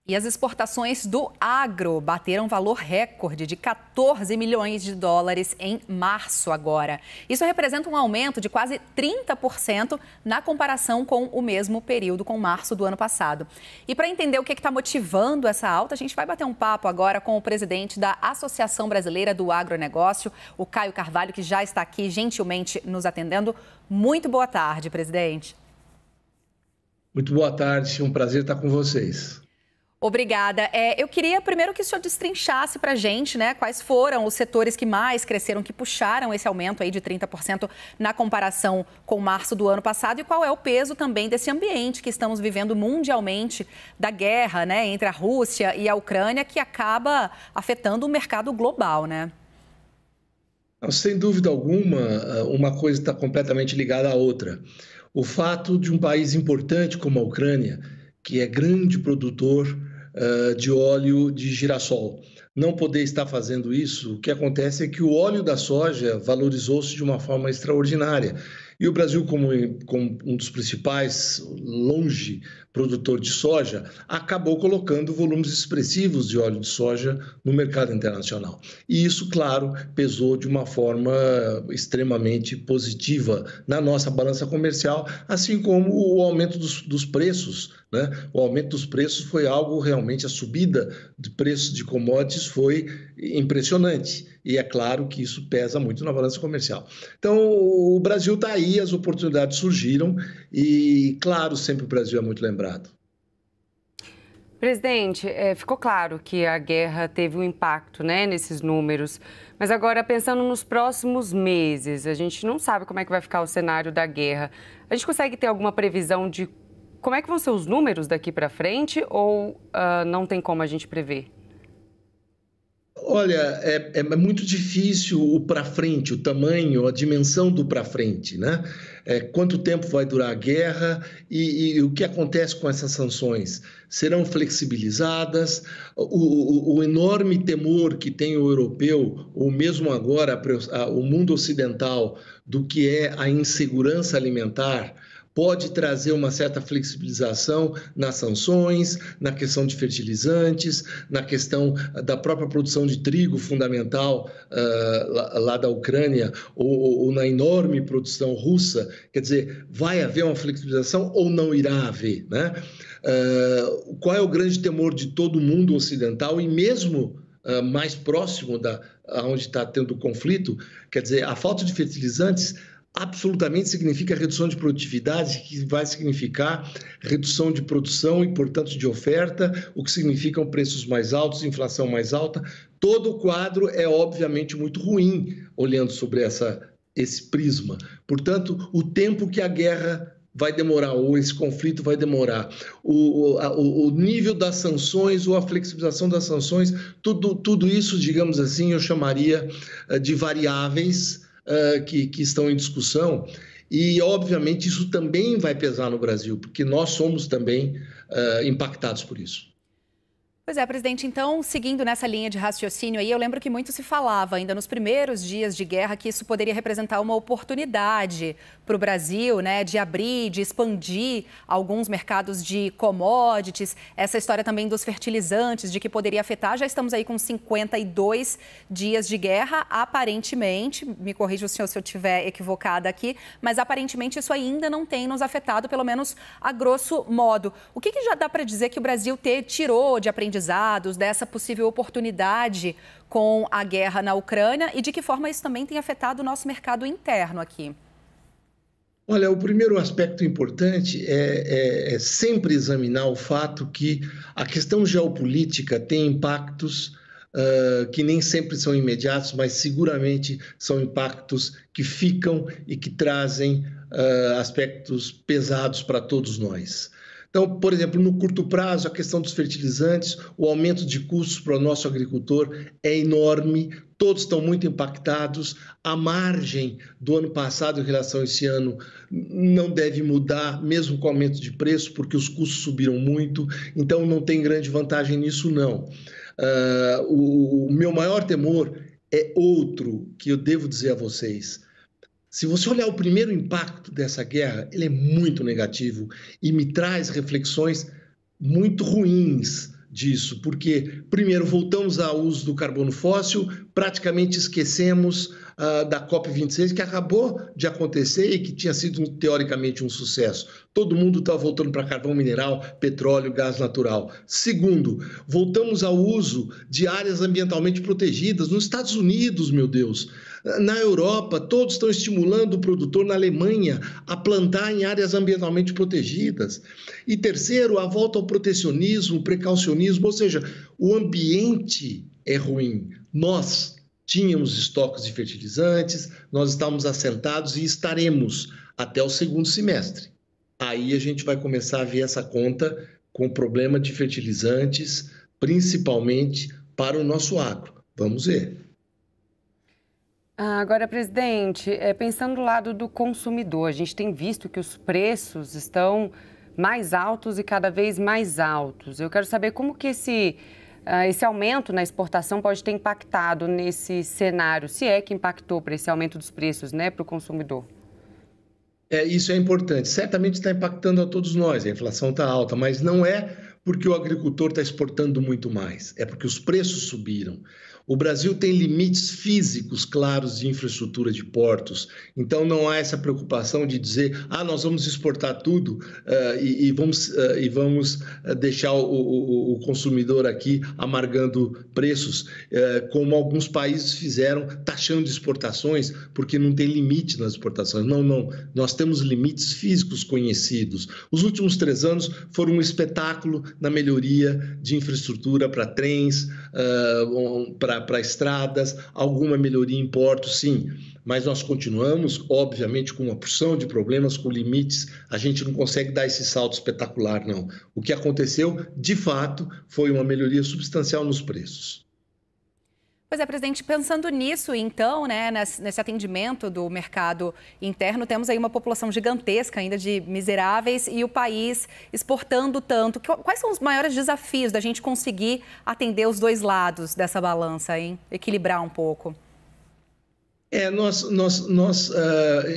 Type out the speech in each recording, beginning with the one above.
E as exportações do agro bateram valor recorde de 14 milhões de dólares em março agora. Isso representa um aumento de quase 30% na comparação com o mesmo período, com março do ano passado. E para entender o que está motivando essa alta, a gente vai bater um papo agora com o presidente da Associação Brasileira do Agronegócio, o Caio Carvalho, que já está aqui gentilmente nos atendendo. Muito boa tarde, presidente. Muito boa tarde, um prazer estar com vocês. Obrigada. Eu queria primeiro que o senhor destrinchasse para a gente, né, quais foram os setores que mais cresceram, que puxaram esse aumento aí de 30% na comparação com março do ano passado e qual é o peso também desse ambiente que estamos vivendo mundialmente da guerra, né, entre a Rússia e a Ucrânia, que acaba afetando o mercado global, né? Sem dúvida alguma, uma coisa está completamente ligada à outra. O fato de um país importante como a Ucrânia, que é grande produtor de óleo de girassol, não poder estar fazendo isso, o que acontece é que o óleo da soja valorizou-se de uma forma extraordinária. E o Brasil, como um dos principais, longe, produtor de soja, acabou colocando volumes expressivos de óleo de soja no mercado internacional. E isso, claro, pesou de uma forma extremamente positiva na nossa balança comercial, assim como o aumento dos preços, né? O aumento dos preços foi algo realmente, a subida de preços de commodities foi impressionante. E é claro que isso pesa muito na balança comercial. Então, o Brasil está aí, as oportunidades surgiram e, claro, sempre o Brasil é muito lembrado. Presidente, ficou claro que a guerra teve um impacto, né, nesses números. Mas agora, pensando nos próximos meses, a gente não sabe como é que vai ficar o cenário da guerra. A gente consegue ter alguma previsão de como é que vão ser os números daqui para frente ou não tem como a gente prever? Olha, é muito difícil o para frente, o tamanho, a dimensão do para frente, né? Quanto tempo vai durar a guerra e o que acontece com essas sanções? Serão flexibilizadas? O enorme temor que tem o europeu, ou mesmo agora o mundo ocidental, do que é a insegurança alimentar, pode trazer uma certa flexibilização nas sanções, na questão de fertilizantes, na questão da própria produção de trigo fundamental lá da Ucrânia ou na enorme produção russa. Quer dizer, vai haver uma flexibilização ou não irá haver, né? Qual é o grande temor de todo o mundo ocidental e mesmo mais próximo onde está tendo conflito? Quer dizer, a falta de fertilizantes absolutamente significa redução de produtividade, que vai significar redução de produção e, portanto, de oferta, o que significam preços mais altos, inflação mais alta. Todo o quadro é, obviamente, muito ruim, olhando sobre esse prisma. Portanto, o tempo que a guerra vai demorar, ou esse conflito vai demorar, o nível das sanções ou a flexibilização das sanções, tudo isso, digamos assim, eu chamaria de variáveis que estão em discussão e, obviamente, isso também vai pesar no Brasil, porque nós somos também impactados por isso. Pois é, presidente, então, seguindo nessa linha de raciocínio aí, eu lembro que muito se falava ainda nos primeiros dias de guerra que isso poderia representar uma oportunidade para o Brasil, né, de abrir, de expandir alguns mercados de commodities, essa história também dos fertilizantes, de que poderia afetar, já estamos aí com 52 dias de guerra, aparentemente, me corrija o senhor se eu estiver equivocada aqui, mas aparentemente isso ainda não tem nos afetado, pelo menos a grosso modo. O que já dá para dizer que o Brasil tirou de aprendizados dessa possível oportunidade com a guerra na Ucrânia e de que forma isso também tem afetado o nosso mercado interno aqui? Olha, o primeiro aspecto importante é sempre examinar o fato que a questão geopolítica tem impactos que nem sempre são imediatos, mas seguramente são impactos que ficam e que trazem aspectos pesados para todos nós. Então, por exemplo, no curto prazo, a questão dos fertilizantes, o aumento de custos para o nosso agricultor é enorme, todos estão muito impactados. A margem do ano passado em relação a esse ano não deve mudar, mesmo com o aumento de preço, porque os custos subiram muito, então não tem grande vantagem nisso, não. O meu maior temor é outro, que eu devo dizer a vocês. Se você olhar o primeiro impacto dessa guerra, ele é muito negativo e me traz reflexões muito ruins disso, porque, primeiro, voltamos ao uso do carbono fóssil, praticamente esquecemos da COP26, que acabou de acontecer e que tinha sido, teoricamente, um sucesso. Todo mundo está voltando para carvão mineral, petróleo, gás natural. Segundo, voltamos ao uso de áreas ambientalmente protegidas. Nos Estados Unidos, meu Deus, na Europa, todos estão estimulando o produtor, na Alemanha, a plantar em áreas ambientalmente protegidas. E terceiro, a volta ao protecionismo, precaucionismo, ou seja, o ambiente é ruim. Nós tínhamos estoques de fertilizantes, nós estávamos assentados e estaremos até o segundo semestre. Aí a gente vai começar a ver essa conta com o problema de fertilizantes, principalmente para o nosso agro. Vamos ver. Agora, presidente, pensando do lado do consumidor, a gente tem visto que os preços estão mais altos e cada vez mais altos. Eu quero saber como que esse aumento na exportação pode ter impactado nesse cenário, se é que impactou para esse aumento dos preços, né, para o consumidor. Isso é importante. Certamente está impactando a todos nós. A inflação está alta, mas não é porque o agricultor está exportando muito mais, é porque os preços subiram. O Brasil tem limites físicos claros de infraestrutura de portos, então não há essa preocupação de dizer nós vamos exportar tudo e vamos deixar o consumidor aqui amargando preços, como alguns países fizeram, taxando exportações, porque não tem limite nas exportações. Não, nós temos limites físicos conhecidos. Os últimos 3 anos foram um espetáculo na melhoria de infraestrutura para trens, para estradas, alguma melhoria em portos, sim, mas nós continuamos, obviamente, com uma porção de problemas, com limites, a gente não consegue dar esse salto espetacular, não. O que aconteceu, de fato, foi uma melhoria substancial nos preços. Pois é, presidente, pensando nisso, então, né, nesse atendimento do mercado interno, temos aí uma população gigantesca ainda de miseráveis e o país exportando tanto. Quais são os maiores desafios da gente conseguir atender os dois lados dessa balança, hein? Equilibrar um pouco? Nós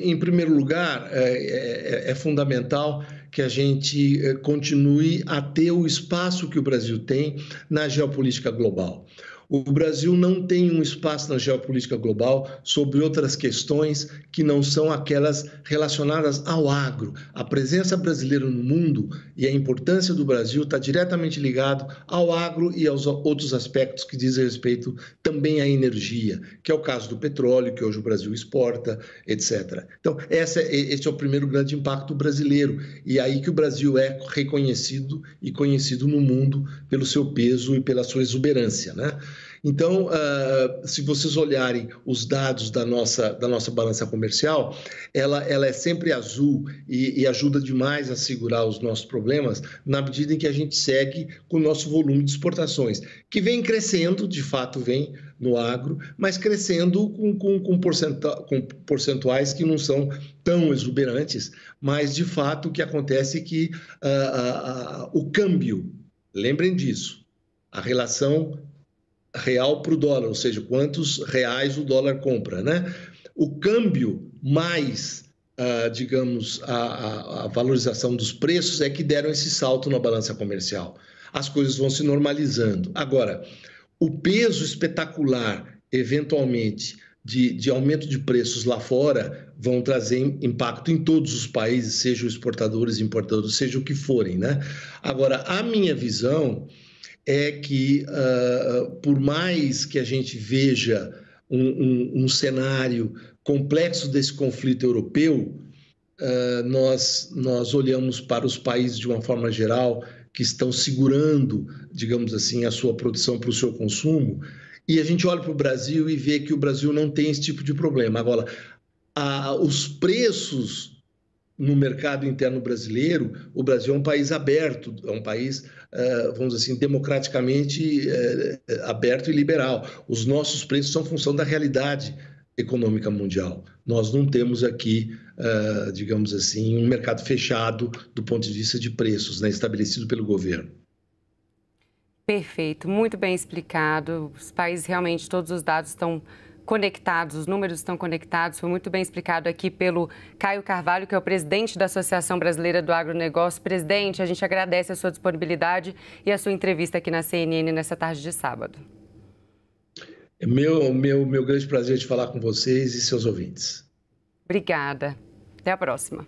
em primeiro lugar, é fundamental que a gente continue a ter o espaço que o Brasil tem na geopolítica global. O Brasil não tem um espaço na geopolítica global sobre outras questões que não são aquelas relacionadas ao agro. A presença brasileira no mundo e a importância do Brasil está diretamente ligado ao agro e aos outros aspectos que dizem respeito também à energia, que é o caso do petróleo, que hoje o Brasil exporta, etc. Então, esse é o primeiro grande impacto brasileiro. E é aí que o Brasil é reconhecido e conhecido no mundo pelo seu peso e pela sua exuberância, né? Então, se vocês olharem os dados da nossa balança comercial, ela é sempre azul e ajuda demais a segurar os nossos problemas na medida em que a gente segue com o nosso volume de exportações, que vem crescendo, de fato vem no agro, mas crescendo com percentuais que não são tão exuberantes, mas de fato o que acontece é que o câmbio, lembrem disso, a relação real para o dólar, ou seja, quantos reais o dólar compra, né? O câmbio mais, digamos, a valorização dos preços é que deram esse salto na balança comercial. As coisas vão se normalizando. Agora, o peso espetacular, eventualmente, de aumento de preços lá fora vão trazer impacto em todos os países, sejam exportadores, importadores, seja o que forem, né? Agora, a minha visão é que, por mais que a gente veja um cenário complexo desse conflito europeu, nós olhamos para os países de uma forma geral que estão segurando, digamos assim, a sua produção para o seu consumo, e a gente olha para o Brasil e vê que o Brasil não tem esse tipo de problema. Agora, os preços no mercado interno brasileiro, o Brasil é um país aberto, é um país, vamos dizer assim, democraticamente aberto e liberal. Os nossos preços são função da realidade econômica mundial. Nós não temos aqui, digamos assim, um mercado fechado do ponto de vista de preços, né, estabelecido pelo governo. Perfeito, muito bem explicado. Os países realmente, todos os dados estão conectados, os números estão conectados. Foi muito bem explicado aqui pelo Caio Carvalho, que é o presidente da Associação Brasileira do Agronegócio. Presidente, a gente agradece a sua disponibilidade e a sua entrevista aqui na CNN nessa tarde de sábado. É meu grande prazer de falar com vocês e seus ouvintes. Obrigada. Até a próxima.